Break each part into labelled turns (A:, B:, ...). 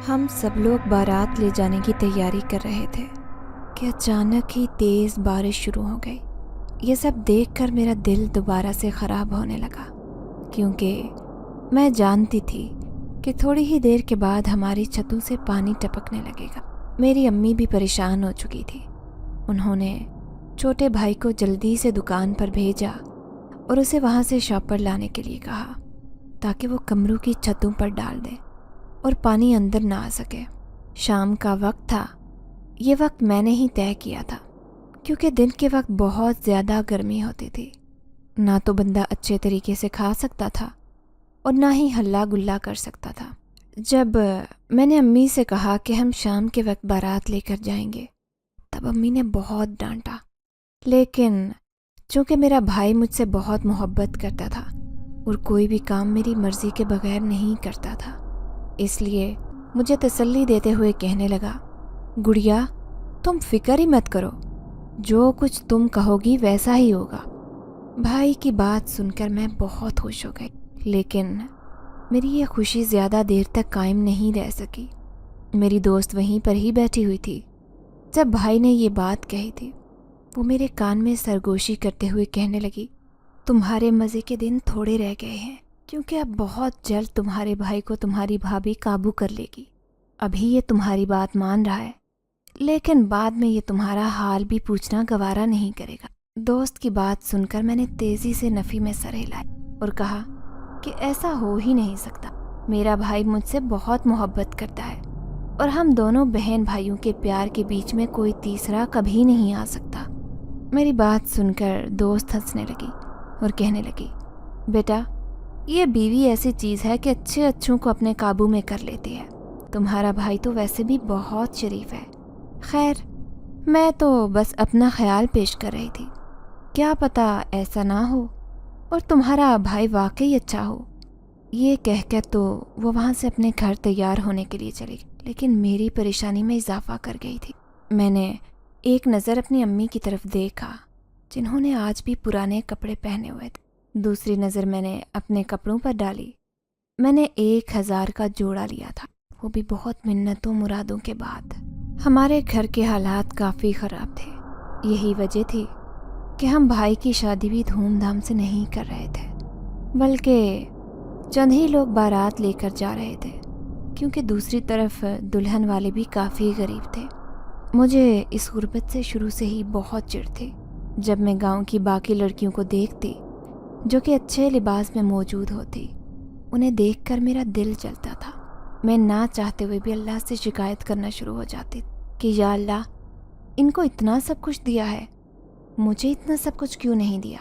A: ہم سب لوگ بارات لے جانے کی تیاری کر رہے تھے کہ اچانک ہی تیز بارش شروع ہو گئی۔ یہ سب دیکھ کر میرا دل دوبارہ سے خراب ہونے لگا، کیونکہ میں جانتی تھی کہ تھوڑی ہی دیر کے بعد ہماری چھتوں سے پانی ٹپکنے لگے گا۔ میری امی بھی پریشان ہو چکی تھی۔ انہوں نے چھوٹے بھائی کو جلدی سے دکان پر بھیجا اور اسے وہاں سے شاپر لانے کے لیے کہا تاکہ وہ کمروں کی چھتوں پر ڈال دے اور پانی اندر نہ آ سکے۔ شام کا وقت تھا۔ یہ وقت میں نے ہی طے کیا تھا، کیونکہ دن کے وقت بہت زیادہ گرمی ہوتی تھی۔ نہ تو بندہ اچھے طریقے سے کھا سکتا تھا اور نہ ہی ہلا گلا کر سکتا تھا۔ جب میں نے امی سے کہا کہ ہم شام کے وقت بارات لے کر جائیں گے، تب امی نے بہت ڈانٹا، لیکن چونکہ میرا بھائی مجھ سے بہت محبت کرتا تھا اور کوئی بھی کام میری مرضی کے بغیر نہیں کرتا تھا، اس لیے مجھے تسلی دیتے ہوئے کہنے لگا، گڑیا تم فکر ہی مت کرو، جو کچھ تم کہو گی ویسا ہی ہوگا۔ بھائی کی بات سن کر میں بہت خوش ہو گئی، لیکن میری یہ خوشی زیادہ دیر تک قائم نہیں رہ سکی۔ میری دوست وہیں پر ہی بیٹھی ہوئی تھی جب بھائی نے یہ بات کہی تھی۔ وہ میرے کان میں سرگوشی کرتے ہوئے کہنے لگی، تمہارے مزے کے دن تھوڑے رہ گئے ہیں، کیونکہ اب بہت جلد تمہارے بھائی کو تمہاری بھابھی قابو کر لے گی۔ ابھی یہ تمہاری بات مان رہا ہے، لیکن بعد میں یہ تمہارا حال بھی پوچھنا گوارا نہیں کرے گا۔ دوست کی بات سن کر میں نے تیزی سے نفی میں سر ہلائی اور کہا کہ ایسا ہو ہی نہیں سکتا۔ میرا بھائی مجھ سے بہت محبت کرتا ہے اور ہم دونوں بہن بھائیوں کے پیار کے بیچ میں کوئی تیسرا کبھی نہیں آ سکتا۔ میری بات سن کر دوست ہنسنے لگی اور کہنے لگی، بیٹا یہ بیوی ایسی چیز ہے کہ اچھے اچھوں کو اپنے قابو میں کر لیتی ہے۔ تمہارا بھائی تو ویسے بھی بہت شریف ہے۔ خیر، میں تو بس اپنا خیال پیش کر رہی تھی، کیا پتہ ایسا نہ ہو اور تمہارا بھائی واقعی اچھا ہو۔ یہ کہہ کر تو وہ وہاں سے اپنے گھر تیار ہونے کے لیے چلی گئی، لیکن میری پریشانی میں اضافہ کر گئی تھی۔ میں نے ایک نظر اپنی امی کی طرف دیکھا، جنہوں نے آج بھی پرانے کپڑے پہنے ہوئے تھے۔ دوسری نظر میں نے اپنے کپڑوں پر ڈالی۔ میں نے 1000 کا جوڑا لیا تھا، وہ بھی بہت منتوں مرادوں کے بعد۔ ہمارے گھر کے حالات کافی خراب تھے، یہی وجہ تھی کہ ہم بھائی کی شادی بھی دھوم دھام سے نہیں کر رہے تھے، بلکہ چند ہی لوگ بارات لے کر جا رہے تھے، کیونکہ دوسری طرف دلہن والے بھی کافی غریب تھے۔ مجھے اس غربت سے شروع سے ہی بہت چڑ تھی۔ جب میں گاؤں کی باقی لڑکیوں کو دیکھتی جو کہ اچھے لباس میں موجود ہوتی، انہیں دیکھ کر میرا دل جلتا تھا۔ میں نہ چاہتے ہوئے بھی اللہ سے شکایت کرنا شروع ہو جاتی کہ یا اللہ، ان کو اتنا سب کچھ دیا ہے، مجھے اتنا سب کچھ کیوں نہیں دیا۔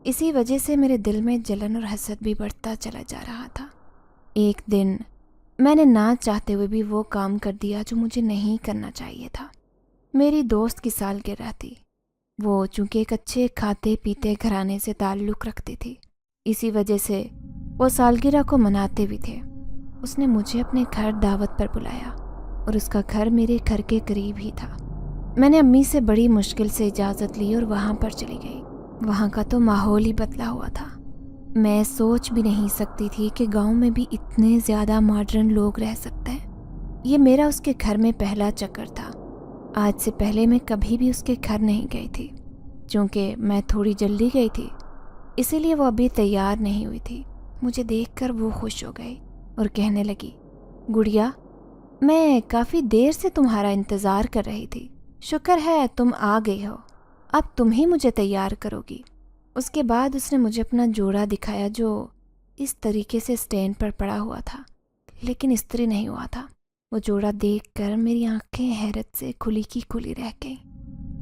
A: اسی وجہ سے میرے دل میں جلن اور حسد بھی بڑھتا چلا جا رہا تھا۔ ایک دن میں نے نہ چاہتے ہوئے بھی وہ کام کر دیا جو مجھے نہیں کرنا چاہیے تھا۔ میری دوست کی سالگرہ تھی۔ وہ چونکہ ایک اچھے کھاتے پیتے گھرانے سے تعلق رکھتی تھی، اسی وجہ سے وہ سالگرہ کو مناتے بھی تھے۔ اس نے مجھے اپنے گھر دعوت پر بلایا اور اس کا گھر میرے گھر کے قریب ہی تھا۔ میں نے امی سے بڑی مشکل سے اجازت لی اور وہاں پر چلی گئی۔ وہاں کا تو ماحول ہی بدلا ہوا تھا۔ میں سوچ بھی نہیں سکتی تھی کہ گاؤں میں بھی اتنے زیادہ ماڈرن لوگ رہ سکتے ہیں۔ یہ میرا اس کے گھر میں پہلا چکر تھا۔ آج سے پہلے میں کبھی بھی اس کے گھر نہیں گئی تھی۔ چونکہ میں تھوڑی جلدی گئی تھی، اسی لیے وہ ابھی تیار نہیں ہوئی تھی۔ مجھے دیکھ کر وہ خوش ہو گئی اور کہنے لگی، گڑیا میں کافی دیر سے تمہارا انتظار کر رہی تھی، شکر ہے تم آ گئی ہو، اب تم ہی مجھے تیار کرو گی۔ اس کے بعد اس نے مجھے اپنا جوڑا دکھایا جو اس طریقے سے اسٹینڈ پر پڑا ہوا تھا، لیکن استری نہیں ہوا تھا۔ وہ جوڑا دیکھ کر میری آنکھیں حیرت سے کھلی کی کھلی رہ گئیں،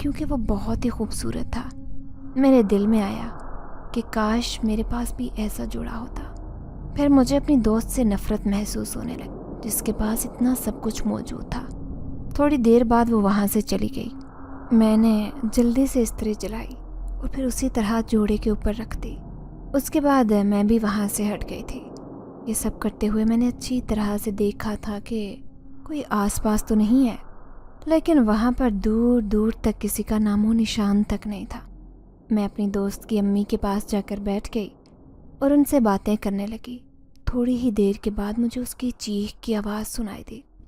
A: کیونکہ وہ بہت ہی خوبصورت تھا۔ میرے دل میں آیا کہ کاش میرے پاس بھی ایسا جوڑا ہوتا۔ پھر مجھے اپنی دوست سے نفرت محسوس ہونے لگی، جس کے پاس اتنا سب کچھ موجود تھا۔ تھوڑی دیر بعد وہ وہاں سے چلی گئی۔ میں نے جلدی سے استری جلائی اور پھر اسی طرح جوڑے کے اوپر رکھ دی۔ اس کے بعد میں بھی وہاں سے ہٹ گئی تھی۔ یہ سب کرتے ہوئے میں نے اچھی طرح سے دیکھا تھا کہ کوئی آس پاس تو نہیں ہے، لیکن وہاں پر دور دور تک کسی کا نام و نشان تک نہیں تھا۔ میں اپنی دوست کی امی کے پاس جا کر بیٹھ گئی اور ان سے باتیں کرنے لگی۔ تھوڑی ہی دیر کے بعد مجھے اس کی چیخ کی آواز سنائی دی۔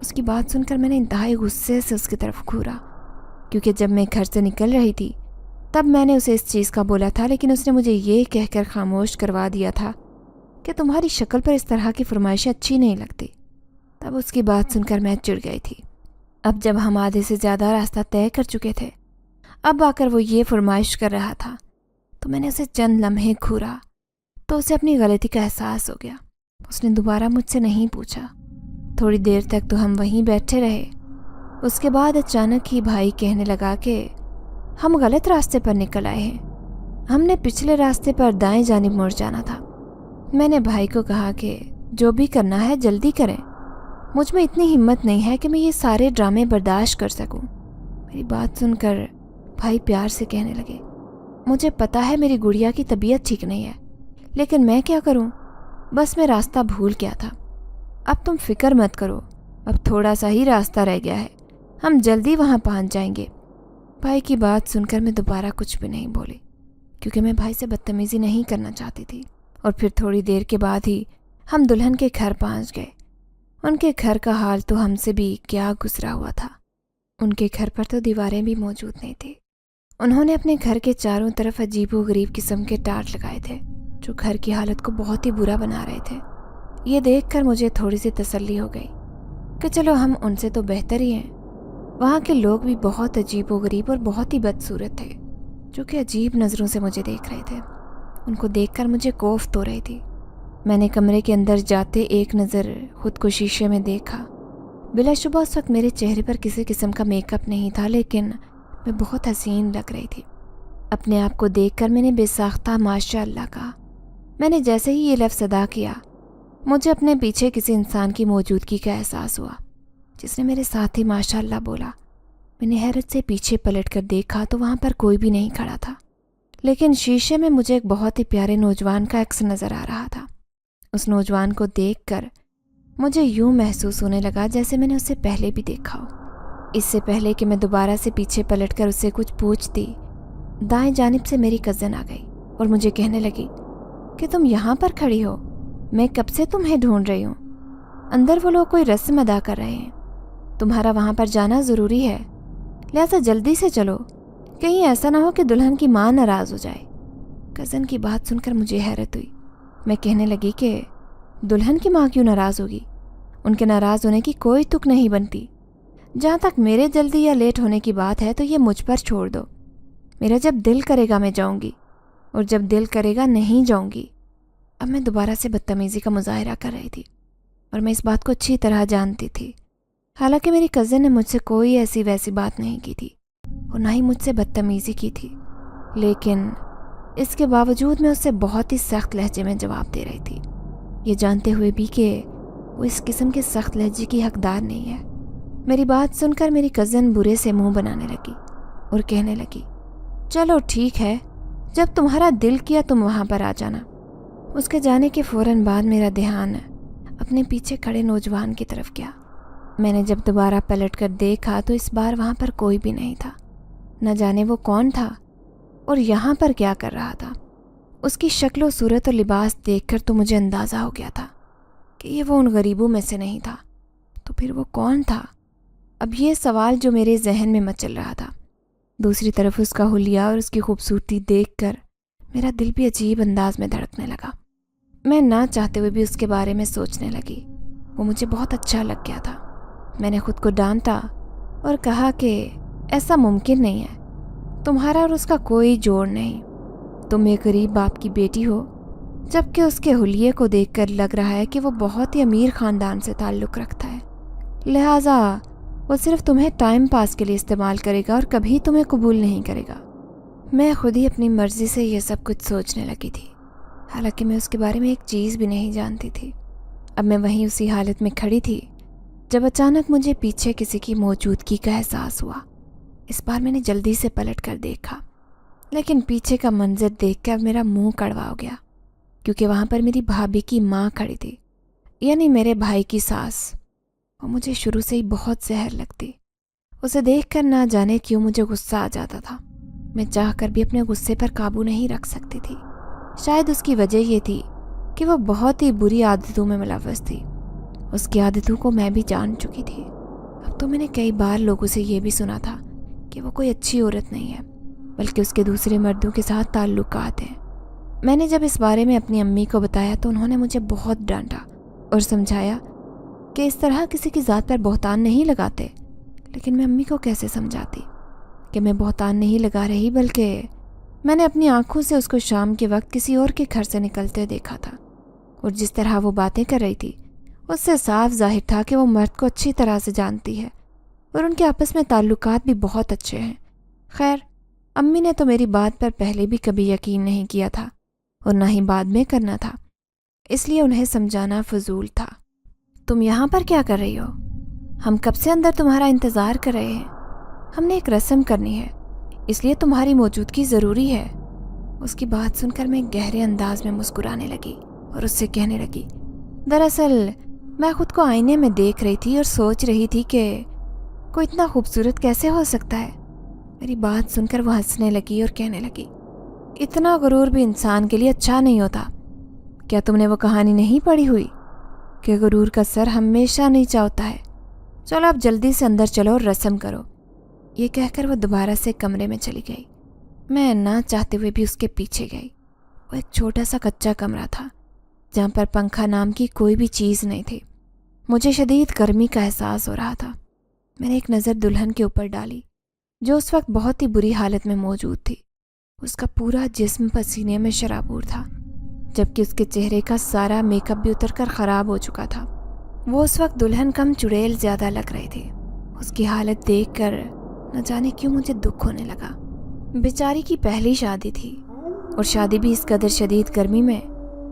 A: اس کی بات سن کر میں نے انتہائی غصے سے اس کی طرف گھورا، کیونکہ جب میں گھر سے نکل رہی تھی تب میں نے اسے اس چیز کا بولا تھا، لیکن اس نے مجھے یہ کہہ کر خاموش کروا دیا تھا کہ تمہاری شکل پر اس طرح کی فرمائشیں اچھی نہیں لگتی۔ تب اس کی بات سن کر میں چڑ گئی تھی۔ اب جب ہم آدھے سے زیادہ راستہ طے کر چکے تھے، اب آ کر وہ یہ فرمائش کر رہا تھا، تو میں نے اسے چند لمحے گھورا تو اسے اپنی غلطی کا احساس ہو گیا۔ اس نے دوبارہ مجھ سے نہیں پوچھا۔ تھوڑی دیر تک تو ہم وہیں بیٹھے رہے۔ اس کے بعد اچانک ہی بھائی کہنے لگا کہ ہم غلط راستے پر نکل آئے ہیں، ہم نے پچھلے راستے پر دائیں جانب مڑ جانا تھا۔ میں نے بھائی کو کہا کہ جو بھی کرنا ہے جلدی کریں، مجھ میں اتنی ہمت نہیں ہے کہ میں یہ سارے ڈرامے برداشت کر سکوں۔ میری بات سن کر بھائی پیار سے کہنے لگے، مجھے پتا ہے میری گڑیا کی طبیعت ٹھیک نہیں ہے، لیکن میں کیا کروں، بس میں راستہ بھول گیا تھا۔ اب تم فکر مت کرو، اب تھوڑا سا ہی راستہ رہ گیا ہے، ہم جلدی وہاں پہنچ جائیں گے۔ بھائی کی بات سن کر میں دوبارہ کچھ بھی نہیں بولی، کیونکہ میں بھائی سے بدتمیزی نہیں کرنا چاہتی تھی۔ اور پھر تھوڑی دیر کے بعد ہی ہم دلہن کے گھر پہنچ گئے۔ ان کے گھر کا حال تو ہم سے بھی کیا گزرا ہوا تھا۔ ان کے گھر پر تو دیواریں بھی موجود نہیں تھی۔ انہوں نے اپنے گھر کے چاروں طرف عجیب و غریب قسم کے ٹارٹ لگائے تھے، جو گھر کی حالت کو بہت ہی برا بنا رہے تھے۔ یہ دیکھ کر مجھے تھوڑی سی تسلی ہو گئی کہ چلو ہم ان سے تو بہتر ہی ہیں۔ وہاں کے لوگ بھی بہت عجیب و غریب اور بہت ہی بدصورت تھے، جو کہ عجیب نظروں سے مجھے دیکھ رہے تھے۔ ان کو دیکھ کر مجھے کوفت ہو رہی تھی۔ میں نے کمرے کے اندر جاتے ایک نظر خود کو شیشے میں دیکھا۔ بلا شبہ اس وقت میرے چہرے پر کسی قسم کا میک اپ نہیں تھا، لیکن میں بہت حسین لگ رہی تھی۔ اپنے آپ کو دیکھ کر میں نے بے ساختہ ماشاء اللہ کہا۔ میں نے جیسے ہی یہ لفظ ادا کیا، مجھے اپنے پیچھے کسی انسان کی موجودگی کا احساس ہوا، جس نے میرے ساتھ ہی ماشاء اللہ بولا۔ میں نے حیرت سے پیچھے پلٹ کر دیکھا تو وہاں پر کوئی بھی نہیں کھڑا تھا، لیکن شیشے میں مجھے ایک بہت ہی پیارے نوجوان کا عکس نظر آ رہا تھا۔ اس نوجوان کو دیکھ کر مجھے یوں محسوس ہونے لگا جیسے میں نے اسے پہلے بھی دیکھا ہو۔ اس سے پہلے کہ میں دوبارہ سے پیچھے پلٹ کر اسے کچھ پوچھتی، دائیں جانب سے میری کزن آ گئی اور مجھے کہنے لگی کہ تم یہاں پر کھڑی ہو، میں کب سے تمہیں ڈھونڈ رہی ہوں۔ اندر وہ لوگ کوئی رسم ادا کر رہے ہیں، تمہارا وہاں پر جانا ضروری ہے، لہذا جلدی سے چلو، کہیں ایسا نہ ہو کہ دلہن کی ماں ناراض ہو جائے۔ کزن کی بات سن کر مجھے حیرت ہوئی۔ میں کہنے لگی کہ دلہن کی ماں کیوں ناراض ہوگی؟ ان کے ناراض ہونے کی کوئی تک نہیں بنتی۔ جہاں تک میرے جلدی یا لیٹ ہونے کی بات ہے تو یہ مجھ پر چھوڑ دو۔ میرا جب دل کرے گا میں جاؤں گی، اور جب دل کرے گا نہیں جاؤں گی۔ اب میں دوبارہ سے بدتمیزی کا مظاہرہ کر رہی تھی، اور میں اس بات کو اچھی طرح جانتی تھی۔ حالانکہ میری کزن نے مجھ سے کوئی ایسی ویسی بات نہیں کی تھی اور نہ ہی مجھ سے بدتمیزی کی تھی، لیکن اس کے باوجود میں اس سے بہت ہی سخت لہجے میں جواب دے رہی تھی، یہ جانتے ہوئے بھی کہ وہ اس قسم کے سخت لہجے کی حقدار نہیں ہے۔ میری بات سن کر میری کزن برے سے منہ بنانے لگی اور کہنے لگی، چلو ٹھیک ہے، جب تمہارا دل کیا تم وہاں پر آ جانا۔ اس کے جانے کے فوراً بعد میرا دھیان اپنے پیچھے کھڑے نوجوان کی طرف گیا۔ میں نے جب دوبارہ پلٹ کر دیکھا تو اس بار وہاں پر کوئی بھی نہیں تھا۔ نہ جانے وہ کون تھا اور یہاں پر کیا کر رہا تھا۔ اس کی شکل و صورت اور لباس دیکھ کر تو مجھے اندازہ ہو گیا تھا کہ یہ وہ ان غریبوں میں سے نہیں تھا، تو پھر وہ کون تھا؟ اب یہ سوال جو میرے ذہن میں مچل رہا تھا۔ دوسری طرف اس کا حلیہ اور اس کی خوبصورتی دیکھ کر میرا دل بھی عجیب انداز میں دھڑکنے لگا۔ میں نہ چاہتے ہوئے بھی اس کے بارے میں سوچنے لگی۔ وہ مجھے بہت اچھا لگ گیا تھا۔ میں نے خود کو ڈانٹا اور کہا کہ ایسا ممکن نہیں ہے، تمہارا اور اس کا کوئی جوڑ نہیں۔ تم ایک غریب باپ کی بیٹی ہو، جبکہ اس کے حلیے کو دیکھ کر لگ رہا ہے کہ وہ بہت ہی امیر خاندان سے تعلق رکھتا ہے، لہٰذا وہ صرف تمہیں ٹائم پاس کے لیے استعمال کرے گا اور کبھی تمہیں قبول نہیں کرے گا۔ میں خود ہی اپنی مرضی سے یہ سب کچھ سوچنے لگی تھی، حالانکہ میں اس کے بارے میں ایک چیز بھی نہیں جانتی تھی۔ اب میں وہیں اسی حالت میں کھڑی تھی جب اچانک مجھے پیچھے کسی کی موجودگی کا احساس ہوا۔ اس بار میں نے جلدی سے پلٹ کر دیکھا، لیکن پیچھے کا منظر دیکھ کر میرا منہ کڑوا ہو گیا، کیونکہ وہاں پر میری بھابھی کی ماں کھڑی تھی، یعنی میرے بھائی کی ساس۔ وہ مجھے شروع سے ہی بہت زہر لگتی۔ اسے دیکھ کر نہ جانے کیوں مجھے غصہ آ جاتا تھا۔ میں چاہ کر بھی اپنے غصے پر قابو نہیں رکھ سکتی تھی۔ شاید اس کی وجہ یہ تھی کہ وہ بہت ہی بری عادتوں میں ملوث تھی۔ اس کی عادتوں کو میں بھی جان چکی تھی۔ اب تو میں نے کئی بار لوگوں سے یہ بھی سنا تھا کہ وہ کوئی اچھی عورت نہیں ہے، بلکہ اس کے دوسرے مردوں کے ساتھ تعلقات ہیں۔ میں نے جب اس بارے میں اپنی امی کو بتایا تو انہوں نے مجھے بہت ڈانٹا اور سمجھایا کہ اس طرح کسی کی ذات پر بہتان نہیں لگاتے۔ لیکن میں امی کو کیسے سمجھاتی کہ میں بہتان نہیں لگا رہی، بلکہ میں نے اپنی آنکھوں سے اس کو شام کے وقت کسی اور کے گھر سے نکلتے دیکھا تھا، اور جس طرح وہ باتیں کر رہی تھی اس سے صاف ظاہر تھا کہ وہ مرد کو اچھی طرح سے جانتی ہے اور ان کے آپس میں تعلقات بھی بہت اچھے ہیں۔ خیر، امی نے تو میری بات پر پہلے بھی کبھی یقین نہیں کیا تھا اور نہ ہی بعد میں کرنا تھا، اس لیے انہیں سمجھانا فضول تھا۔ تم یہاں پر کیا کر رہی ہو؟ ہم کب سے اندر تمہارا انتظار کر رہے ہیں۔ ہم نے ایک رسم کرنی ہے، اس لیے تمہاری موجودگی ضروری ہے۔ اس کی بات سن کر میں گہرے انداز میں مسکرانے لگی اور اس سے کہنے لگی، دراصل میں خود کو آئینے میں دیکھ رہی تھی اور سوچ رہی تھی کہ کوئی اتنا خوبصورت کیسے ہو سکتا ہے۔ میری بات سن کر وہ ہنسنے لگی اور کہنے لگی، اتنا غرور بھی انسان کے لیے اچھا نہیں ہوتا۔ کیا تم نے وہ کہانی نہیں پڑھی ہوئی کہ غرور کا سر ہمیشہ نیچا ہوتا ہے؟ چلو اب جلدی سے اندر چلو اور رسم کرو۔ یہ کہہ کر وہ دوبارہ سے کمرے میں چلی گئی۔ میں نہ چاہتے ہوئے بھی اس کے پیچھے گئی۔ وہ ایک چھوٹا سا کچا کمرہ تھا جہاں پر پنکھا نام کی کوئی بھی چیز نہیں تھی۔ مجھے شدید گرمی کا احساس ہو رہا تھا۔ میں نے ایک نظر دلہن کے اوپر ڈالی جو اس وقت بہت ہی بری حالت میں موجود تھی۔ اس کا پورا جسم پسینے میں شرابور تھا، جبکہ اس کے چہرے کا سارا میک اپ بھی اتر کر خراب ہو چکا تھا۔ وہ اس وقت دلہن کم چڑیل زیادہ لگ رہی تھی۔ اس کی حالت دیکھ کر نہ جانے کیوں مجھے دکھ ہونے لگا۔ بیچاری کی پہلی شادی تھی، اور شادی بھی اس قدر شدید گرمی میں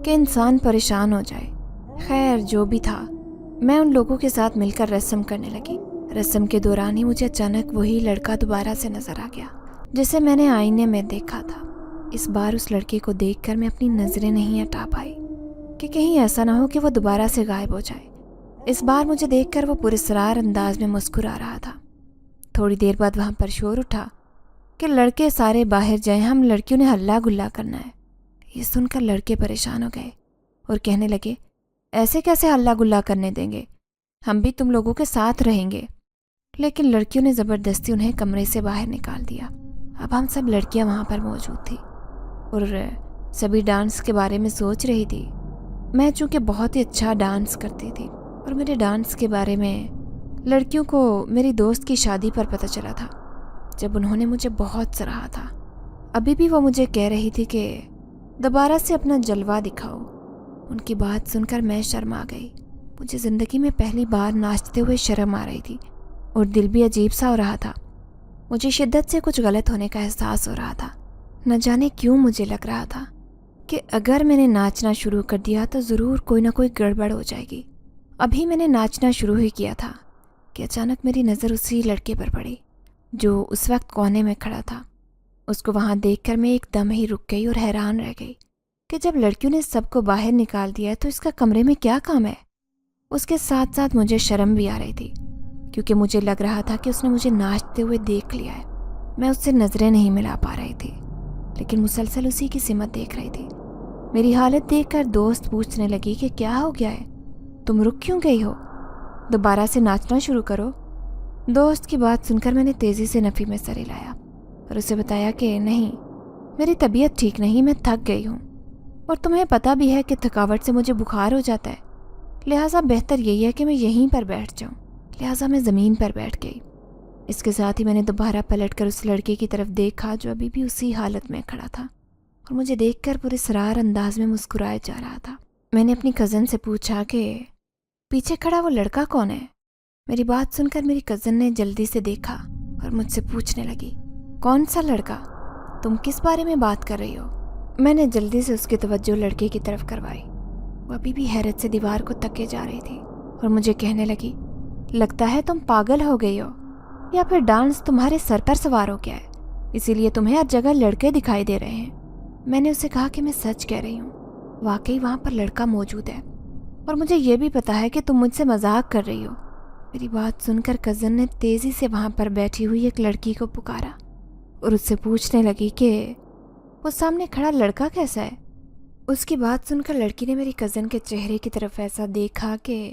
A: کہ انسان پریشان ہو جائے۔ خیر جو بھی تھا، میں ان لوگوں کے ساتھ مل کر رسم کرنے لگی۔ رسم کے دوران ہی مجھے اچانک وہی لڑکا دوبارہ سے نظر آ گیا جسے میں نے آئینے میں دیکھا تھا۔ اس بار اس لڑکے کو دیکھ کر میں اپنی نظریں نہیں ہٹا پائی کہ کہیں ایسا نہ ہو کہ وہ دوبارہ سے غائب ہو جائے۔ اس بار مجھے دیکھ کر وہ پراسرار انداز میں مسکرا رہا تھا۔ تھوڑی دیر بعد وہاں پر شور اٹھا کہ لڑکے سارے باہر جائیں، ہم لڑکیوں نے ہلہ گلا کرنا ہے۔ یہ سن کر لڑکے پریشان ہو گئے اور کہنے لگے، ایسے کیسے ہلہ گلا کرنے دیں گے، ہم بھی تم لوگوں کے ساتھ رہیں گے۔ لیکن لڑکیوں نے زبردستی انہیں کمرے سے باہر نکال دیا۔ اب ہم سب لڑکیاں وہاں پر موجود تھیں اور سبھی ڈانس کے بارے میں سوچ رہی تھی۔ میں چونکہ بہت ہی اچھا ڈانس کرتی تھی اور میرے ڈانس کے بارے میں لڑکیوں کو میری دوست کی شادی پر پتہ چلا تھا، جب انہوں نے مجھے بہت سراہا تھا۔ ابھی بھی وہ مجھے کہہ رہی تھی کہ دوبارہ سے اپنا جلوہ دکھاؤ۔ ان کی بات سن کر میں شرما گئی۔ مجھے زندگی میں پہلی بار ناچتے ہوئے شرم آ رہی تھی اور دل بھی عجیب سا ہو رہا تھا۔ مجھے شدت سے کچھ غلط ہونے کا احساس ہو رہا تھا۔ نہ جانے کیوں مجھے لگ رہا تھا کہ اگر میں نے ناچنا شروع کر دیا تو ضرور کوئی نہ کوئی گڑبڑ ہو جائے گی۔ ابھی میں نے ناچنا شروع ہی کیا تھا کہ اچانک میری نظر اسی لڑکے پر پڑی جو اس وقت کونے میں کھڑا تھا۔ اس کو وہاں دیکھ کر میں ایک دم ہی رک گئی اور حیران رہ گئی کہ جب لڑکیوں نے سب کو باہر نکال دیا ہے تو اس کا کمرے میں کیا کام ہے۔ اس کے ساتھ ساتھ مجھے شرم بھی آ رہی تھی کیونکہ مجھے لگ رہا تھا کہ اس نے مجھے ناچتے ہوئے دیکھ لیا ہے۔ میں اس سے نظریں نہیں ملا پا رہی تھی لیکن مسلسل اسی کی سمت دیکھ رہی تھی۔ میری حالت دیکھ کر دوست پوچھنے لگی کہ کیا ہو گیا ہے، تم رک کیوں گئی ہو، دوبارہ سے ناچنا شروع کرو۔ دوست کی بات سن کر میں نے تیزی سے نفی میں سر ہلایا اور اسے بتایا کہ نہیں، میری طبیعت ٹھیک نہیں، میں تھک گئی ہوں اور تمہیں پتہ بھی ہے کہ تھکاوٹ سے مجھے بخار ہو جاتا ہے، لہٰذا بہتر یہی ہے کہ میں یہیں پر بیٹھ جاؤں۔ لہٰذا میں زمین پر بیٹھ گئی۔ اس کے ساتھ ہی میں نے دوبارہ پلٹ کر اس لڑکے کی طرف دیکھا جو ابھی بھی اسی حالت میں کھڑا تھا اور مجھے دیکھ کر پراسرار انداز میں مسکرائے جا رہا تھا۔ میں نے اپنی کزن سے پوچھا کہ پیچھے کھڑا وہ لڑکا کون ہے؟ میری بات سن کر میری کزن نے جلدی سے دیکھا اور مجھ سے پوچھنے لگی، کون سا لڑکا؟ تم کس بارے میں بات کر رہی ہو؟ میں نے جلدی سے اس کی توجہ لڑکے کی طرف کروائی۔ وہ ابھی بھی حیرت سے دیوار کو تکے جا رہی تھی اور مجھے کہنے لگی، لگتا ہے تم پاگل ہو گئی ہو یا پھر ڈانس تمہارے سر پر سوار ہو گیا ہے، اسی لیے تمہیں ہر جگہ لڑکے دکھائی دے رہے ہیں۔ میں نے اسے کہا کہ میں سچ کہہ رہی ہوں، واقعی وہاں پر لڑکا موجود ہے اور مجھے یہ بھی پتا ہے کہ تم مجھ سے مذاق کر رہی ہو۔ میری بات سن کر کزن نے تیزی سے وہاں پر بیٹھی ہوئی ایک لڑکی کو پکارا اور اس سے پوچھنے لگی کہ وہ سامنے کھڑا لڑکا کیسا ہے۔ اس کی بات سن کر لڑکی نے میری کزن کے چہرے کی طرف ایسا دیکھا کہ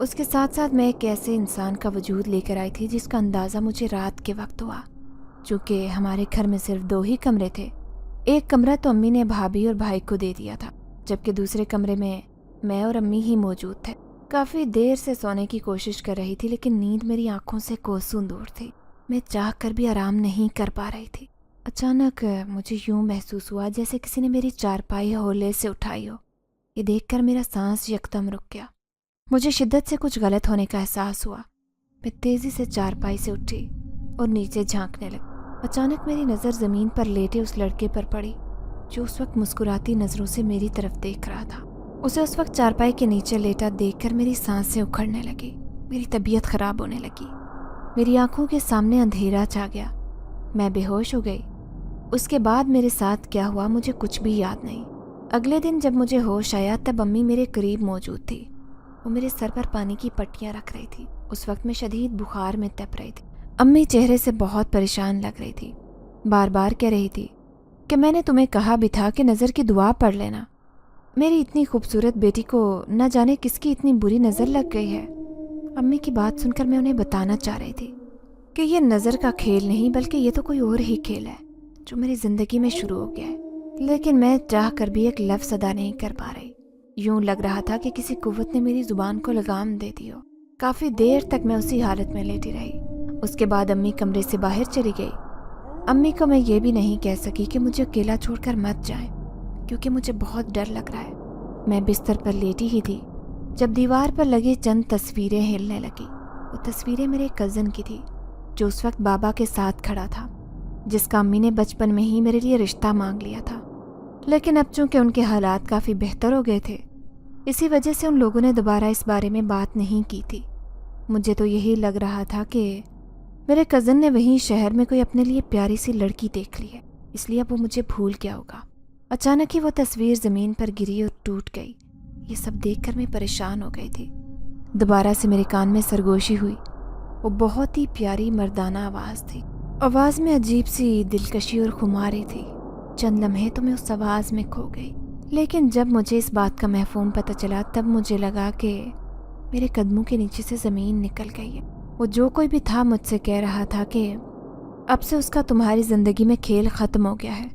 A: اس کے ساتھ ساتھ میں ایک ایسے انسان کا وجود لے کر آئی تھی جس کا اندازہ مجھے رات کے وقت ہوا، چونکہ ہمارے گھر میں صرف 2 ہی کمرے تھے۔ ایک کمرہ تو امی نے بھابھی اور بھائی کو دے دیا تھا، جبکہ دوسرے کمرے میں اور امی ہی موجود تھے۔ کافی دیر سے سونے کی کوشش کر رہی تھی، لیکن نیند میری آنکھوں سے کوسوں دور تھی۔ میں چاہ کر بھی آرام نہیں کر پا رہی تھی۔ اچانک مجھے یوں محسوس ہوا جیسے کسی نے میری چارپائی ہولے سے اٹھائی ہو۔ یہ دیکھ کر میرا سانس یکدم رک گیا۔ مجھے شدت سے کچھ غلط ہونے کا احساس ہوا۔ میں تیزی سے چارپائی سے اٹھی اور نیچے جھانکنے لگی۔ اچانک میری نظر زمین پر لیٹے اس لڑکے پر پڑی جو اس وقت مسکراتی نظروں سے میری طرف دیکھ رہا تھا۔ اسے اس وقت چارپائی کے نیچے لیٹا دیکھ کر میری سانسیں اکھڑنے لگی، میری طبیعت خراب ہونے لگی۔ میری آنکھوں کے سامنے اندھیرا چھا گیا، میں بے ہوش ہو گئی۔ اس کے بعد میرے ساتھ کیا ہوا مجھے کچھ بھی یاد نہیں۔ اگلے دن جب مجھے ہوش آیا تب امی میرے قریب موجود تھی۔ وہ میرے سر پر پانی کی پٹیاں رکھ رہی تھی۔ اس وقت میں شدید بخار میں تپ رہی تھی۔ امی چہرے سے بہت پریشان لگ رہی تھی، بار بار کہہ رہی تھی کہ میں نے تمہیں کہا بھی تھا کہ نظر کی دعا پڑھ لینا۔ میری اتنی خوبصورت بیٹی کو نہ جانے کس کی اتنی بری نظر لگ گئی ہے۔ امی کی بات سن کر میں انہیں بتانا چاہ رہی تھی کہ یہ نظر کا کھیل نہیں بلکہ یہ تو کوئی اور ہی کھیل ہے جو میری زندگی میں شروع ہو گیا ہے، لیکن میں چاہ کر بھی ایک لفظ ادا نہیں کر پا رہی۔ یوں لگ رہا تھا کہ کسی قوت نے میری زبان کو لگام دے دی ہو۔ کافی دیر تک میں اسی حالت میں لیٹی رہی۔ اس کے بعد امی کمرے سے باہر چلی گئی۔ امی کو میں یہ بھی نہیں کہہ سکی کہ مجھے اکیلا چھوڑ کر مت جائیں، کیونکہ مجھے بہت ڈر لگ رہا ہے۔ میں بستر پر لیٹی ہی تھی جب دیوار پر لگی چند تصویریں ہلنے لگی۔ وہ تصویریں میرے کزن کی تھی جو اس وقت بابا کے ساتھ کھڑا تھا، جس کا امی نے بچپن میں ہی میرے لیے رشتہ مانگ لیا تھا، لیکن اب چونکہ ان کے حالات کافی بہتر ہو گئے تھے، اسی وجہ سے ان لوگوں نے دوبارہ اس بارے میں بات نہیں کی تھی۔ مجھے تو یہی لگ رہا تھا کہ میرے کزن نے وہیں شہر میں کوئی اپنے لیے پیاری سی لڑکی دیکھ لی ہے، اس لیے اب وہ مجھے بھول گیا ہوگا۔ اچانک ہی وہ تصویر زمین پر گری اور ٹوٹ گئی۔ یہ سب دیکھ کر میں پریشان ہو گئی تھی۔ دوبارہ سے میرے کان میں سرگوشی ہوئی۔ وہ بہت ہی پیاری مردانہ آواز تھی۔ آواز میں عجیب سی دلکشی اور خماری تھی۔ چند لمحے تو میں اس آواز میں کھو گئی، لیکن جب مجھے اس بات کا مفہوم پتہ چلا تب مجھے لگا کہ میرے قدموں کے نیچے سے زمین نکل گئی ہے۔ وہ جو کوئی بھی تھا مجھ سے کہہ رہا تھا کہ اب سے اس کا تمہاری زندگی میں کھیل ختم ہو گیا ہے،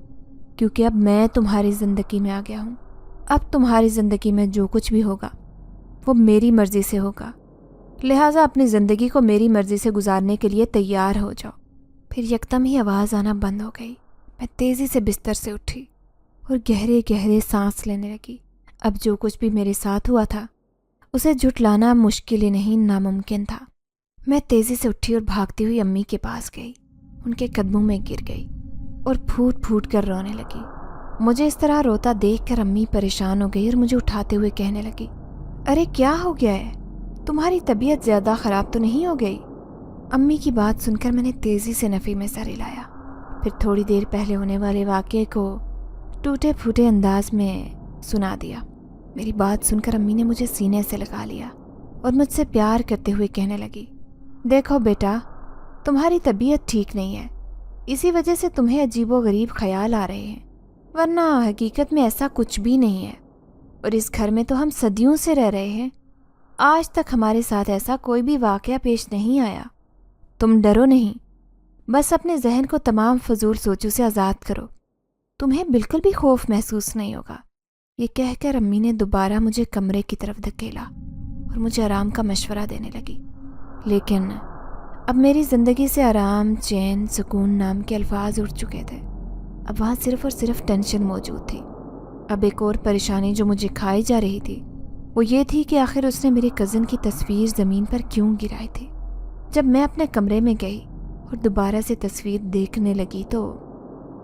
A: کیونکہ اب میں تمہاری زندگی میں آ گیا ہوں۔ اب تمہاری زندگی میں جو کچھ بھی ہوگا وہ میری مرضی سے ہوگا، لہٰذا اپنی زندگی کو میری مرضی سے گزارنے کے لیے تیار ہو جاؤ۔ پھر یکدم ہی آواز آنا بند ہو گئی۔ میں تیزی سے بستر سے اٹھی اور گہرے گہرے سانس لینے لگی۔ اب جو کچھ بھی میرے ساتھ ہوا تھا اسے جھٹلانا مشکل ہی نہیں ناممکن تھا۔ میں تیزی سے اٹھی اور بھاگتی ہوئی امی کے پاس گئی، ان کے قدموں میں گر گئی اور پھوٹ پھوٹ کر رونے لگی۔ مجھے اس طرح روتا دیکھ کر امی پریشان ہو گئی اور مجھے اٹھاتے ہوئے کہنے لگی، ارے کیا ہو گیا ہے؟ تمہاری طبیعت زیادہ خراب تو نہیں ہو گئی؟ امی کی بات سن کر میں نے تیزی سے نفی میں سر ہلایا، پھر تھوڑی دیر پہلے ہونے والے واقعے کو ٹوٹے پھوٹے انداز میں سنا دیا۔ میری بات سن کر امی نے مجھے سینے سے لگا لیا اور مجھ سے پیار کرتے ہوئے کہنے لگی، دیکھو بیٹا، تمہاری طبیعت ٹھیک نہیں ہے، اسی وجہ سے تمہیں عجیب و غریب خیال آ رہے ہیں، ورنہ حقیقت میں ایسا کچھ بھی نہیں ہے، اور اس گھر میں تو ہم صدیوں سے رہ رہے ہیں، آج تک ہمارے ساتھ ایسا کوئی بھی واقعہ پیش نہیں آیا۔ تم ڈرو نہیں، بس اپنے ذہن کو تمام فضول سوچوں سے آزاد کرو، تمہیں بالکل بھی خوف محسوس نہیں ہوگا۔ یہ کہہ کر امی نے دوبارہ مجھے کمرے کی طرف دھکیلا اور مجھے آرام کا مشورہ دینے لگی، لیکن اب میری زندگی سے آرام، چین، سکون نام کے الفاظ اڑ چکے تھے۔ اب وہاں صرف اور صرف ٹینشن موجود تھی۔ اب ایک اور پریشانی جو مجھے کھائی جا رہی تھی وہ یہ تھی کہ آخر اس نے میری کزن کی تصویر زمین پر کیوں گرائی تھی۔ جب میں اپنے کمرے میں گئی اور دوبارہ سے تصویر دیکھنے لگی تو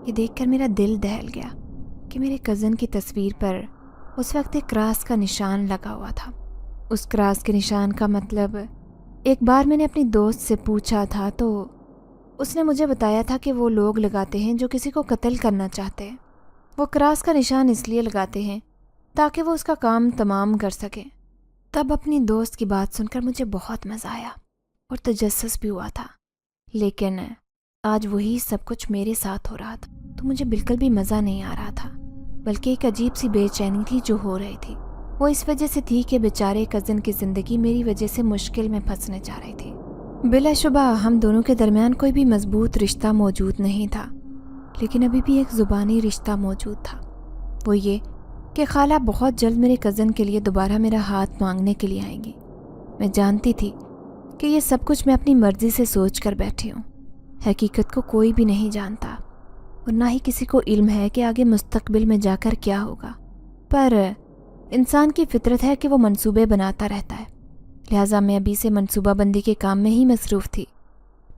A: یہ دیکھ کر میرا دل دہل گیا کہ میرے کزن کی تصویر پر اس وقت ایک کراس کا نشان لگا ہوا تھا۔ اس کراس کے نشان کا مطلب ایک بار میں نے اپنی دوست سے پوچھا تھا تو اس نے مجھے بتایا تھا کہ وہ لوگ لگاتے ہیں جو کسی کو قتل کرنا چاہتے ہیں۔ وہ کراس کا نشان اس لیے لگاتے ہیں تاکہ وہ اس کا کام تمام کر سکیں۔ تب اپنی دوست کی بات سن کر مجھے بہت مزہ آیا اور تجسس بھی ہوا تھا، لیکن آج وہی سب کچھ میرے ساتھ ہو رہا تھا تو مجھے بالکل بھی مزہ نہیں آ رہا تھا، بلکہ ایک عجیب سی بے چینی تھی جو ہو رہی تھی۔ وہ اس وجہ سے تھی کہ بیچارے کزن کی زندگی میری وجہ سے مشکل میں پھنسنے جا رہی تھی۔ بلا شبہ ہم دونوں کے درمیان کوئی بھی مضبوط رشتہ موجود نہیں تھا، لیکن ابھی بھی ایک زبانی رشتہ موجود تھا، وہ یہ کہ خالہ بہت جلد میرے کزن کے لیے دوبارہ میرا ہاتھ مانگنے کے لیے آئیں گی۔ میں جانتی تھی کہ یہ سب کچھ میں اپنی مرضی سے سوچ کر بیٹھی ہوں، حقیقت کو کوئی بھی نہیں جانتا اور نہ ہی کسی کو علم ہے کہ آگے مستقبل میں جا کر کیا ہوگا، پر انسان کی فطرت ہے کہ وہ منصوبے بناتا رہتا ہے، لہٰذا میں ابھی سے منصوبہ بندی کے کام میں ہی مصروف تھی۔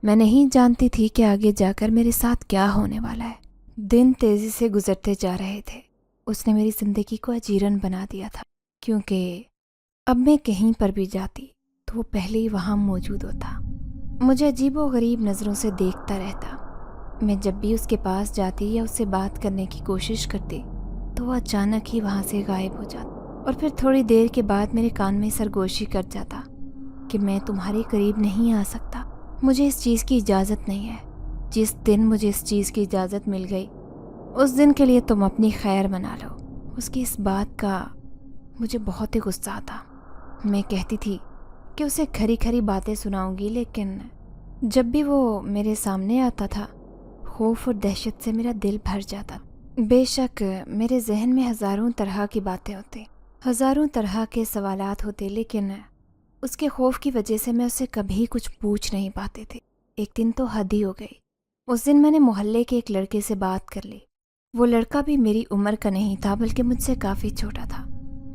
A: میں نہیں جانتی تھی کہ آگے جا کر میرے ساتھ کیا ہونے والا ہے۔ دن تیزی سے گزرتے جا رہے تھے، اس نے میری زندگی کو اجیرن بنا دیا تھا، کیونکہ اب میں کہیں پر بھی جاتی تو وہ پہلے ہی وہاں موجود ہوتا، مجھے عجیب و غریب نظروں سے دیکھتا رہتا۔ میں جب بھی اس کے پاس جاتی یا اس سے بات کرنے کی کوشش کرتی تو وہ اچانک ہی وہاں سے غائب ہو جاتا، اور پھر تھوڑی دیر کے بعد میرے کان میں سرگوشی کر جاتا کہ میں تمہارے قریب نہیں آ سکتا، مجھے اس چیز کی اجازت نہیں ہے۔ جس دن مجھے اس چیز کی اجازت مل گئی اس دن کے لیے تم اپنی خیر منا لو۔ اس کی اس بات کا مجھے بہت ہی غصہ آتا۔ میں کہتی تھی کہ اسے کھری کھری باتیں سناؤں گی، لیکن جب بھی وہ میرے سامنے آتا تھا خوف اور دہشت سے میرا دل بھر جاتا۔ بے شک میرے ذہن میں ہزاروں طرح کی باتیں ہوتی، ہزاروں طرح کے سوالات ہوتے، لیکن اس کے خوف کی وجہ سے میں اسے کبھی کچھ پوچھ نہیں پاتی تھی۔ ایک دن تو حد ہی ہو گئی۔ اس دن میں نے محلے کے ایک لڑکے سے بات کر لی۔ وہ لڑکا بھی میری عمر کا نہیں تھا بلکہ مجھ سے کافی چھوٹا تھا۔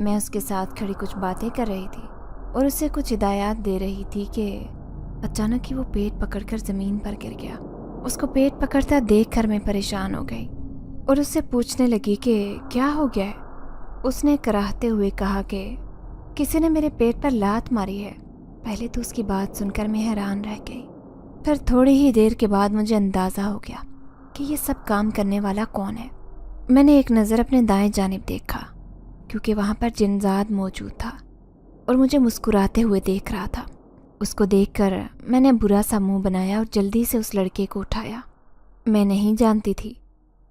A: میں اس کے ساتھ کھڑی کچھ باتیں کر رہی تھی اور اسے کچھ ہدایات دے رہی تھی کہ اچانک ہی وہ پیٹ پکڑ کر زمین پر گر گیا۔ اس کو پیٹ پکڑتا دیکھ کر میں پریشان ہو گئی اور اس سے پوچھنے لگی کہ کیا ہو گیا ہے۔ اس نے کراہتے ہوئے کہا کہ کسی نے میرے پیٹ پر لات ماری ہے۔ پہلے تو اس کی بات سن کر میں حیران رہ گئی، پھر تھوڑی ہی دیر کے بعد مجھے اندازہ ہو گیا کہ یہ سب کام کرنے والا کون ہے۔ میں نے ایک نظر اپنے دائیں جانب دیکھا کیونکہ وہاں پر جنزاد موجود تھا اور مجھے مسکراتے ہوئے دیکھ رہا تھا۔ اس کو دیکھ کر میں نے برا سا منہ بنایا اور جلدی سے اس لڑکے کو اٹھایا۔ میں نہیں جانتی تھی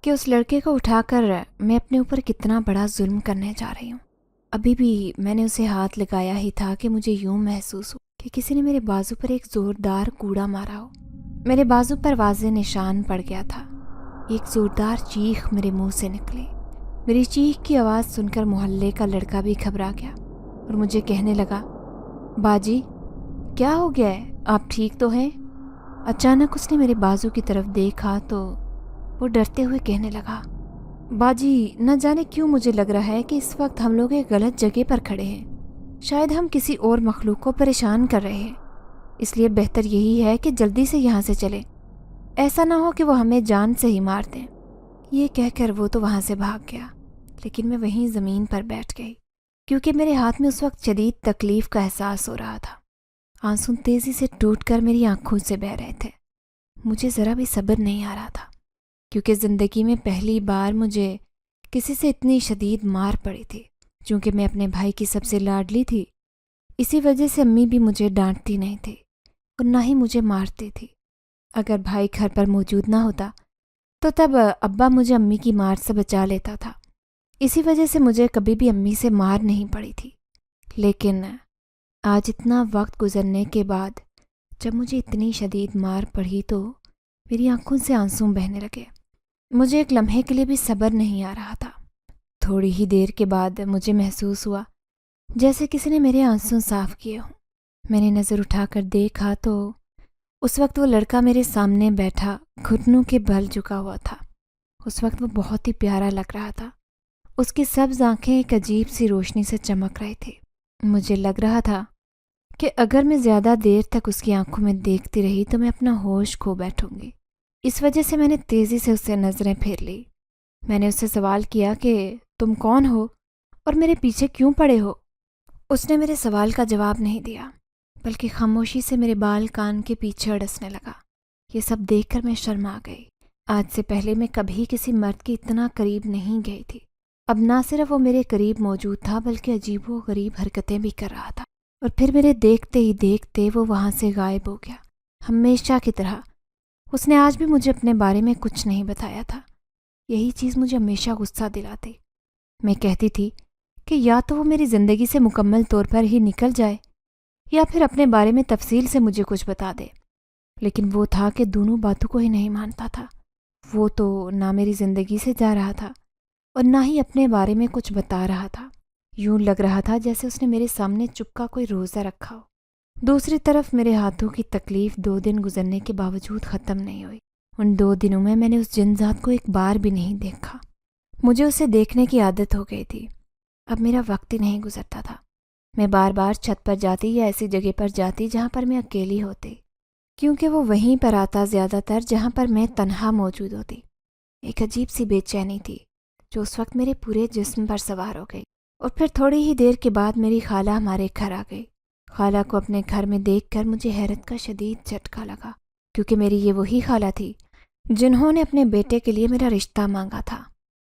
A: کہ اس لڑکے کو اٹھا کر میں اپنے اوپر کتنا بڑا ظلم کرنے جا رہی ہوں۔ ابھی بھی میں نے اسے ہاتھ لگایا ہی تھا کہ مجھے یوں محسوس ہو کہ کسی نے میرے بازو پر ایک زوردار کوڑا مارا ہو۔ میرے بازو پر واضح نشان پڑ گیا تھا۔ ایک زوردار چیخ میرے منہ سے نکلی۔ میری چیخ کی آواز سن کر محلے کا لڑکا بھی گھبرا گیا اور مجھے کہنے لگا، باجی کیا ہو گیا ہے، آپ ٹھیک تو ہیں؟ اچانک اس نے میرے بازو کی طرف دیکھا تو وہ ڈرتے ہوئے کہنے لگا، باجی نہ جانے کیوں مجھے لگ رہا ہے کہ اس وقت ہم لوگ ایک غلط جگہ پر کھڑے ہیں، شاید ہم کسی اور مخلوق کو پریشان کر رہے ہیں، اس لیے بہتر یہی ہے کہ جلدی سے یہاں سے چلیں، ایسا نہ ہو کہ وہ ہمیں جان سے ہی مار دیں۔ یہ کہہ کر وہ تو وہاں سے بھاگ گیا، لیکن میں وہیں زمین پر بیٹھ گئی کیونکہ میرے ہاتھ میں اس وقت شدید تکلیف کا احساس ہو رہا تھا۔ آنسو تیزی سے ٹوٹ کر میری آنکھوں سے بہہ رہے تھے۔ مجھے ذرا بھی صبر نہیں آ رہا تھا کیونکہ زندگی میں پہلی بار مجھے کسی سے اتنی شدید مار پڑی تھی۔ چونکہ میں اپنے بھائی کی سب سے لاڈلی تھی، اسی وجہ سے امی بھی مجھے ڈانٹتی نہیں تھی اور نہ ہی مجھے مارتی تھی۔ اگر بھائی گھر پر موجود نہ ہوتا تو تب ابا مجھے امی کی مار سے بچا لیتا تھا، اسی وجہ سے مجھے کبھی بھی امی سے مار نہیں پڑی تھی۔ لیکن آج اتنا وقت گزرنے کے بعد جب مجھے اتنی شدید مار پڑی تو میری آنکھوں سے آنسو بہنے لگے۔ مجھے ایک لمحے کے لیے بھی صبر نہیں آ رہا تھا۔ تھوڑی ہی دیر کے بعد مجھے محسوس ہوا جیسے کسی نے میرے آنسو صاف کیے ہوں۔ میں نے نظر اٹھا کر دیکھا تو اس وقت وہ لڑکا میرے سامنے بیٹھا گھٹنوں کے بل جھکا ہوا تھا۔ اس وقت وہ بہت ہی پیارا لگ رہا تھا۔ اس کی سبز آنکھیں ایک عجیب سی روشنی سے چمک رہی تھی۔ مجھے لگ رہا تھا کہ اگر میں زیادہ دیر تک اس کی آنکھوں میں دیکھتی رہی تو میں اپنا ہوش کھو بیٹھوں گی۔ اس وجہ سے میں نے تیزی سے اس سے نظریں پھیر لی۔ میں نے اس سے سوال کیا کہ تم کون ہو اور میرے پیچھے کیوں پڑے ہو؟ اس نے میرے سوال کا جواب نہیں دیا بلکہ خاموشی سے میرے بال کان کے پیچھے اڑسنے لگا۔ یہ سب دیکھ کر میں شرما گئی۔ آج سے پہلے میں کبھی کسی مرد کے اتنا قریب نہیں گئی تھی۔ اب نہ صرف وہ میرے قریب موجود تھا بلکہ عجیب و غریب حرکتیں بھی کر رہا تھا، اور پھر میرے دیکھتے ہی دیکھتے وہ وہاں سے غائب ہو گیا۔ ہمیشہ کی طرح اس نے آج بھی مجھے اپنے بارے میں کچھ نہیں بتایا تھا۔ یہی چیز مجھے ہمیشہ غصہ دلاتی۔ میں کہتی تھی کہ یا تو وہ میری زندگی سے مکمل طور پر ہی نکل جائے یا پھر اپنے بارے میں تفصیل سے مجھے کچھ بتا دے، لیکن وہ تھا کہ دونوں باتوں کو ہی نہیں مانتا تھا۔ وہ تو نہ میری زندگی سے جا رہا تھا اور نہ ہی اپنے بارے میں کچھ بتا رہا تھا۔ یوں لگ رہا تھا جیسے اس نے میرے سامنے چپ کا کوئی روزہ رکھا ہو۔ دوسری طرف میرے ہاتھوں کی تکلیف 2 دن گزرنے کے باوجود ختم نہیں ہوئی۔ ان 2 دنوں میں نے اس جن ذات کو ایک بار بھی نہیں دیکھا۔ مجھے اسے دیکھنے کی عادت ہو گئی تھی، اب میرا وقت ہی نہیں گزرتا تھا۔ میں بار بار چھت پر جاتی یا ایسی جگہ پر جاتی جہاں پر میں اکیلی ہوتی، کیونکہ وہ وہیں پر آتا زیادہ تر جہاں پر میں تنہا موجود ہوتی۔ ایک عجیب سی بے چینی تھی جو اس وقت میرے پورے جسم پر سوار ہو گئی۔ اور پھر تھوڑی ہی دیر کے بعد میری خالہ ہمارے گھر آ گئی۔ خالہ کو اپنے گھر میں دیکھ کر مجھے حیرت کا شدید جھٹکا لگا، کیونکہ میری یہ وہی خالہ تھی جنہوں نے اپنے بیٹے کے لیے میرا رشتہ مانگا تھا۔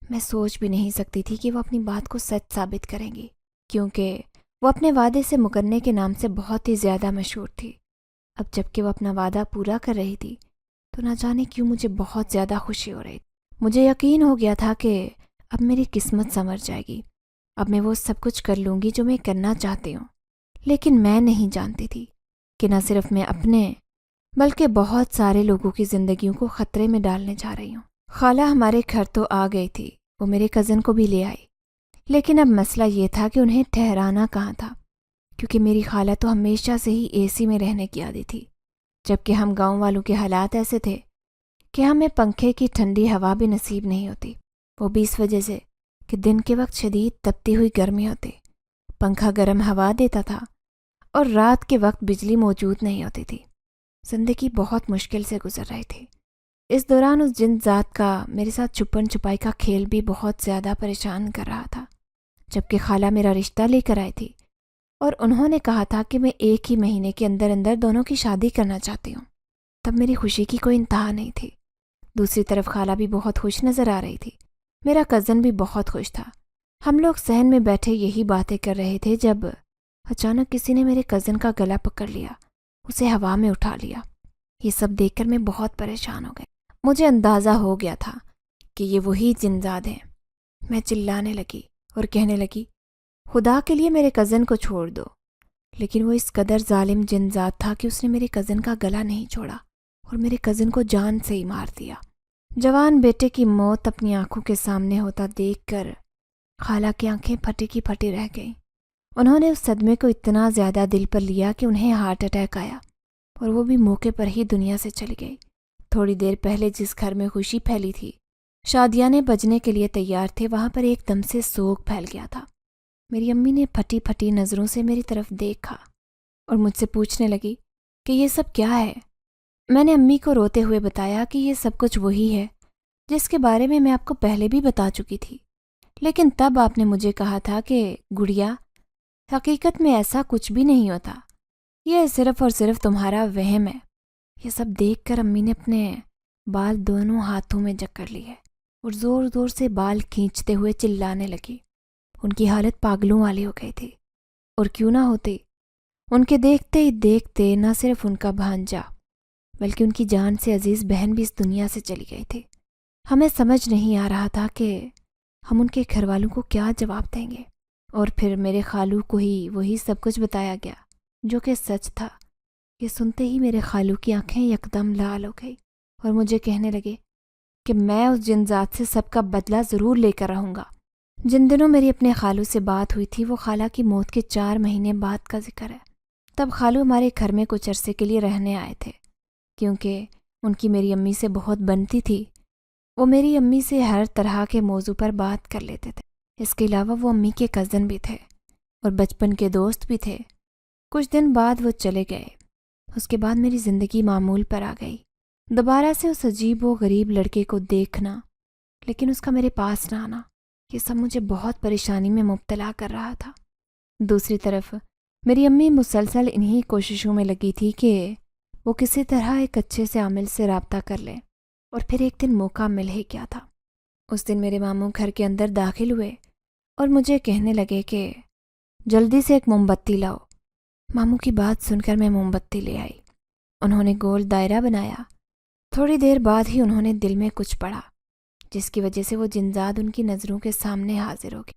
A: میں سوچ بھی نہیں سکتی تھی کہ وہ اپنی بات کو سچ ثابت کریں گی، کیونکہ وہ اپنے وعدے سے مکرنے کے نام سے بہت ہی زیادہ مشہور تھی۔ اب جب کہ وہ اپنا وعدہ پورا کر رہی تھی تو نہ جانے کیوں مجھے بہت زیادہ خوشی ہو رہی تھی۔ مجھے یقین ہو گیا تھا کہ اب میری قسمت سنور جائے گی، اب میں وہ سب کچھ کر لوں گی جو میں کرنا چاہتی ہوں۔ لیکن میں نہیں جانتی تھی کہ نہ صرف میں اپنے بلکہ بہت سارے لوگوں کی زندگیوں کو خطرے میں ڈالنے جا رہی ہوں۔ خالہ ہمارے گھر تو آ گئی تھی، وہ میرے کزن کو بھی لے آئی، لیکن اب مسئلہ یہ تھا کہ انہیں ٹھہرانا کہاں تھا، کیونکہ میری خالہ تو ہمیشہ سے ہی اے سی میں رہنے کی عادی تھی، جبکہ ہم گاؤں والوں کے حالات ایسے تھے کہ ہمیں پنکھے کی ٹھنڈی ہوا بھی نصیب نہیں ہوتی، وہ بھی اس وجہ سے کہ دن کے وقت شدید تپتی ہوئی گرمی ہوتی، پنکھا گرم ہوا دیتا تھا اور رات کے وقت بجلی موجود نہیں ہوتی تھی۔ زندگی بہت مشکل سے گزر رہی تھی۔ اس دوران اس جن ذات کا میرے ساتھ چھپن چھپائی کا کھیل بھی بہت زیادہ پریشان کر رہا تھا۔ جبکہ خالہ میرا رشتہ لے کر آئی تھی اور انہوں نے کہا تھا کہ میں 1 ہی مہینے کے اندر اندر دونوں کی شادی کرنا چاہتی ہوں، تب میری خوشی کی کوئی انتہا نہیں تھی۔ دوسری طرف خالہ بھی بہت خوش نظر آ رہی تھی، میرا کزن بھی بہت خوش تھا۔ ہم لوگ صحن میں بیٹھے یہی باتیں کر رہے تھے جب اچانک کسی نے میرے کزن کا گلا پکڑ لیا، اسے ہوا میں اٹھا لیا۔ یہ سب دیکھ کر میں بہت پریشان ہو گئی۔ مجھے اندازہ ہو گیا تھا کہ یہ وہی جنزاد ہیں۔ میں چلانے لگی اور کہنے لگی، خدا کے لیے میرے کزن کو چھوڑ دو، لیکن وہ اس قدر ظالم جنزاد تھا کہ اس نے میرے کزن کا گلا نہیں چھوڑا اور میرے کزن کو جان سے ہی مار دیا۔ جوان بیٹے کی موت اپنی آنکھوں کے سامنے ہوتا دیکھ کر خالہ کی آنکھیں پھٹی کی پھٹی رہ گئیں۔ انہوں نے اس صدمے کو اتنا زیادہ دل پر لیا کہ انہیں ہارٹ اٹیک آیا اور وہ بھی موقع پر ہی دنیا سے چلی گئی۔ تھوڑی دیر پہلے جس گھر میں خوشی پھیلی تھی، شادیانے بجنے کے لیے تیار تھے، وہاں پر ایک دم سے سوگ پھیل گیا تھا۔ میری امی نے پھٹی پھٹی نظروں سے میری طرف دیکھا اور مجھ سے پوچھنے لگی کہ یہ سب کیا ہے۔ میں نے امی کو روتے ہوئے بتایا کہ یہ سب کچھ وہی ہے جس کے بارے میں آپ کو پہلے بھی بتا چکی تھی، لیکن تب آپ نے مجھے کہا تھا کہ گڑیا، حقیقت میں ایسا کچھ بھی نہیں ہوتا، یہ صرف اور صرف تمہارا وہم ہے۔ یہ سب دیکھ کر امی نے اپنے بال دونوں ہاتھوں میں جکڑ لیے اور زور زور سے بال کھینچتے ہوئے چلانے لگی۔ ان کی حالت پاگلوں والی ہو گئی تھی، اور کیوں نہ ہوتی، ان کے دیکھتے ہی دیکھتے نہ صرف ان کا بھانجا بلکہ ان کی جان سے عزیز بہن بھی اس دنیا سے چلی گئی تھی۔ ہمیں سمجھ نہیں آ رہا تھا کہ ہم ان کے گھر والوں کو کیا جواب دیں گے، اور پھر میرے خالو کو ہی وہی سب کچھ بتایا گیا جو کہ سچ تھا۔ یہ سنتے ہی میرے خالو کی آنکھیں یکدم لال ہو گئی اور مجھے کہنے لگے کہ میں اس جنزاد سے سب کا بدلہ ضرور لے کر رہوں گا۔ جن دنوں میری اپنے خالو سے بات ہوئی تھی وہ خالہ کی موت کے 4 مہینے بعد کا ذکر ہے۔ تب خالو ہمارے گھر میں کچھ عرصے کے لیے رہنے آئے تھے، کیونکہ ان کی میری امی سے بہت بنتی تھی۔ وہ میری امی سے ہر طرح کے موضوع پر بات کر لیتے تھے۔ اس کے علاوہ وہ امی کے کزن بھی تھے اور بچپن کے دوست بھی تھے۔ کچھ دن بعد وہ چلے گئے۔ اس کے بعد میری زندگی معمول پر آ گئی۔ دوبارہ سے اس عجیب و غریب لڑکے کو دیکھنا، لیکن اس کا میرے پاس نہ آنا، یہ سب مجھے بہت پریشانی میں مبتلا کر رہا تھا۔ دوسری طرف میری امی مسلسل انہی کوششوں میں لگی تھی کہ وہ کسی طرح ایک اچھے سے عامل سے رابطہ کر لیں، اور پھر ایک دن موقع مل ہی کیا تھا۔ اس دن میرے ماموں گھر کے اندر داخل ہوئے اور مجھے کہنے لگے کہ جلدی سے ایک موم بتی لاؤ۔ ماموں کی بات سن کر میں موم بتی لے آئی۔ انہوں نے گول دائرہ بنایا۔ تھوڑی دیر بعد ہی انہوں نے دل میں کچھ پڑھا، جس کی وجہ سے وہ جنزاد ان کی نظروں کے سامنے حاضر ہو گئی۔